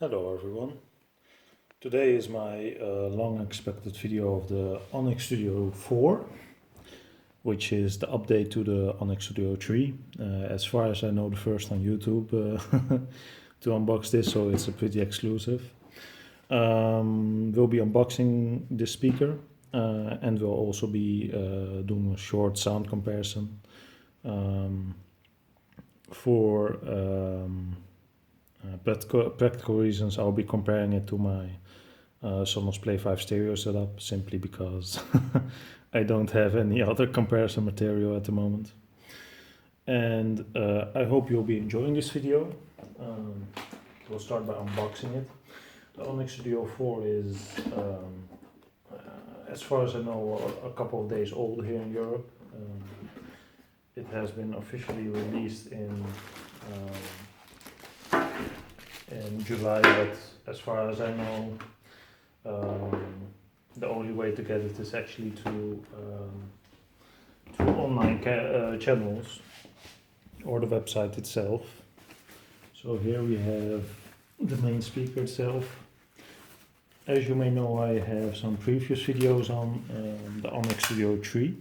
Hello everyone. Today is my long expected video of the Onyx Studio 4, which is the update to the Onyx Studio 3. As far as I know, the first on YouTube to unbox this, so it's a pretty exclusive. We'll be unboxing this speaker and we'll also be doing a short sound comparison for practical reasons. I'll be comparing it to my SONOS Play 5 stereo setup, simply because I don't have any other comparison material at the moment. And I hope you'll be enjoying this video. We'll start by unboxing it. The Onyx Studio 4 is, as far as I know, a couple of days old here in Europe. It has been officially released in July, but as far as I know, the only way to get it is actually through online channels or the website itself. So here we have the main speaker itself. As you may know, I have some previous videos on the Onyx Studio 3,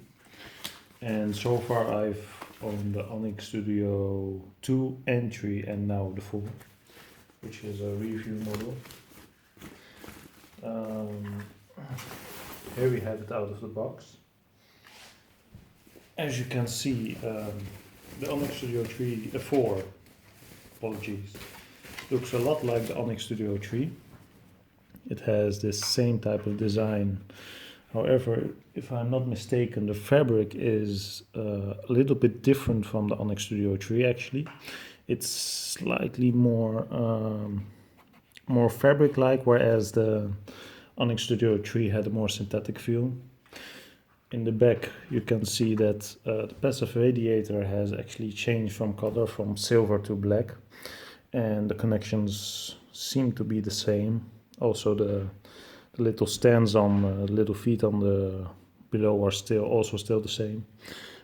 and so far I've owned the Onyx Studio 2 and 3 and now the 4, which is a review model. Here we have it out of the box. As you can see, the Onyx Studio 4 apologies, looks a lot like the Onyx Studio 3. It has this same type of design. However, if I'm not mistaken, the fabric is a little bit different from the Onyx Studio 3 actually. It's slightly more fabric-like, whereas the Onyx Studio 3 had a more synthetic feel. In the back you can see that the passive radiator has actually changed from color from silver to black, and the connections seem to be the same. Also the little stands on the little feet on the below are still the same.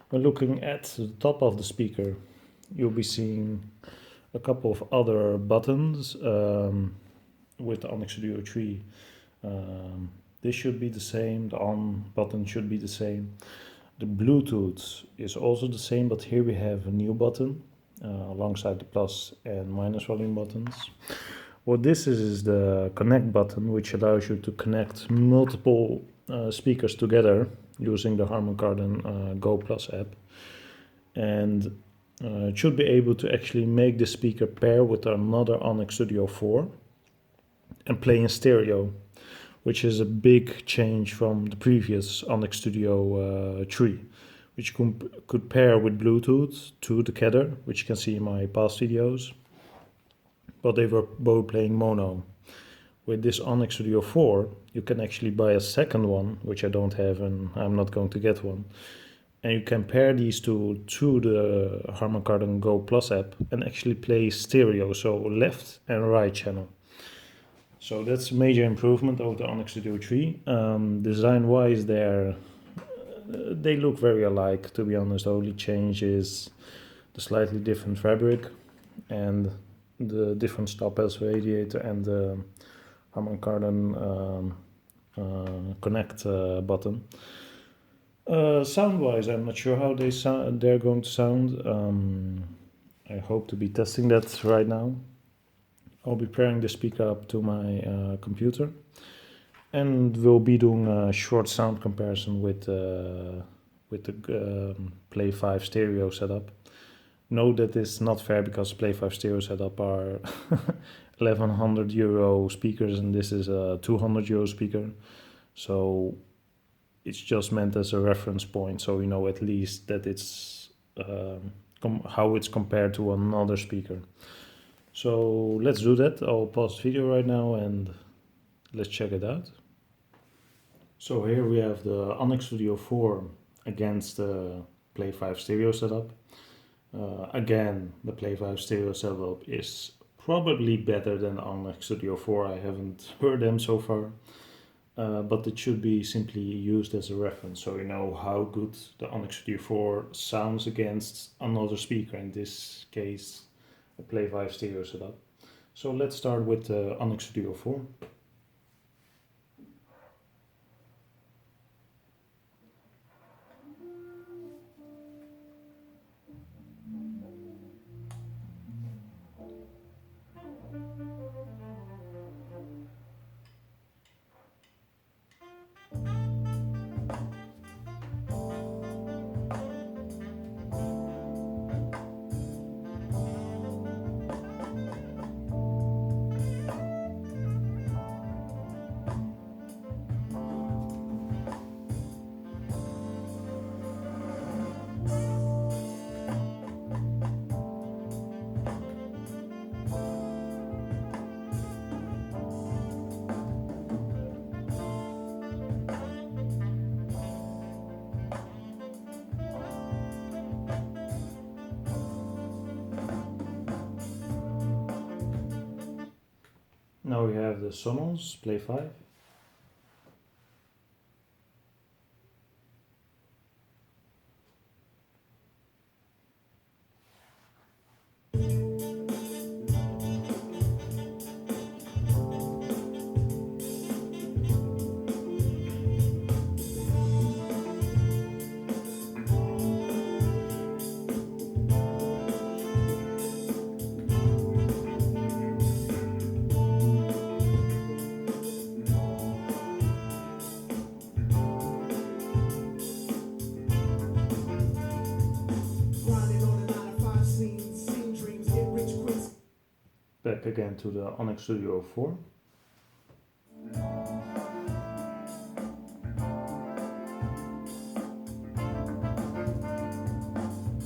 When looking at the top of the speaker, you'll be seeing a couple of other buttons with the Onyx Studio 3. This should be the same, the on button should be the same. The Bluetooth is also the same, but here we have a new button alongside the plus and minus volume buttons. What this is the connect button, which allows you to connect multiple speakers together using the Harman Kardon Go Plus app. And it should be able to actually make the speaker pair with another Onyx Studio 4 and play in stereo, which is a big change from the previous Onyx Studio 3, which could pair with Bluetooth together, which you can see in my past videos, but they were both playing mono. With this Onyx Studio 4, you can actually buy a second one, which I don't have and I'm not going to get one. And you can pair these two to the Harman Kardon Go Plus app and actually play stereo, so left and right channel. So that's a major improvement over the Onyx Studio 3. Design-wise, they look very alike, to be honest. The only change is the slightly different fabric and the different style passive radiator and the Harman Kardon connect button. Sound-wise, I'm not sure how they're going to sound. I hope to be testing that right now. I'll be pairing the speaker up to my computer, and we'll be doing a short sound comparison with the Play 5 stereo setup. Note that it's not fair, because Play 5 stereo setup are 1100 euro speakers and this is a 200 euro speaker. So it's just meant as a reference point, so you know at least that it's how it's compared to another speaker. So let's do that. I'll pause the video right now and let's check it out. So here we have the Onyx Studio 4 against the Play 5 stereo setup. Again, the Play 5 stereo setup is probably better than the Onyx Studio 4. I haven't heard them so far, but it should be simply used as a reference, so you know how good the Onyx Studio 4 sounds against another speaker, in this case a Play 5 stereo setup. So let's start with the Onyx Studio 4. Now we have the SONOS Play 5. Back again to the Onyx Studio 4.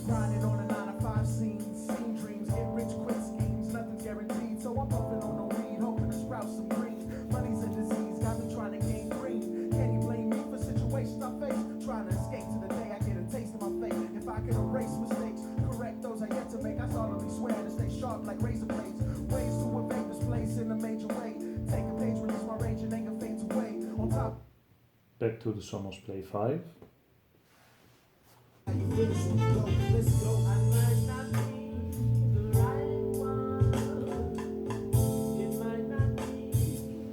Grinding on a 9 to 5 scene, seen dreams, get rich quick schemes, nothing's guaranteed. So I'm puffing on the weed, hoping to sprout some green. Money's a disease, got me trying to gain green. Can you blame me for situations I face? Trying to escape to the day I get a taste of my fate. If I could erase mistakes, correct those I yet to make, I solemnly swear to stay sharp like razor blades. Ways to evade this place in a major way. Take a page, release my rage and anger fades away. On top. Back to the Sonos Play 5. How you feel this one? Go, let's go. I might not be the right one. It might not be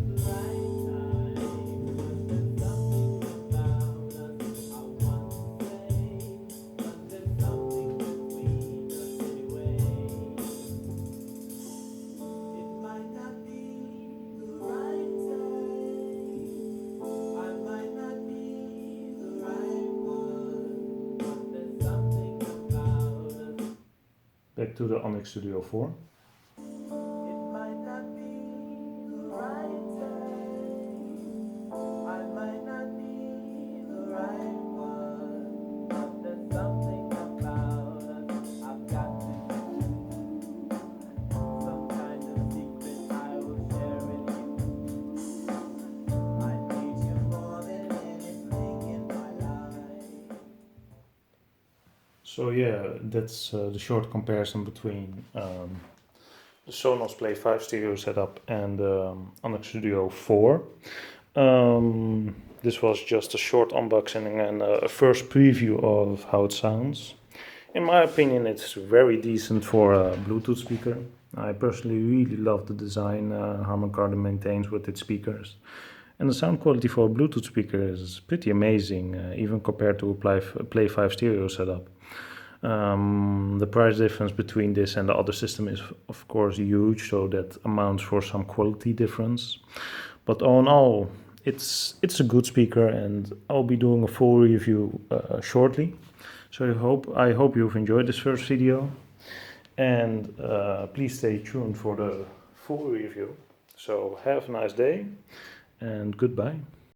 the right time. But there's something about us I want to say. But there's something between us anyway. It might not be the right time. I might not be the right one. But there's something about us. Back to the Onyx Studio 4. It might not be the right time. I might not be the right one. But there's something about us I've got to do. Some kind of secret I will share with you. I need you more than anything in my life. So yeah, that's the short comparison between the Sonos Play 5 stereo setup and the Onyx Studio 4. This was just a short unboxing and a first preview of how it sounds. In my opinion, it's very decent for a Bluetooth speaker. I personally really love the design Harman Kardon maintains with its speakers. And the sound quality for a Bluetooth speaker is pretty amazing, even compared to a Play 5 stereo setup. The price difference between this and the other system is of course huge, so that amounts for some quality difference. But all in all, it's a good speaker, and I'll be doing a full review shortly. So I hope you've enjoyed this first video, and please stay tuned for the full review. So have a nice day, and goodbye.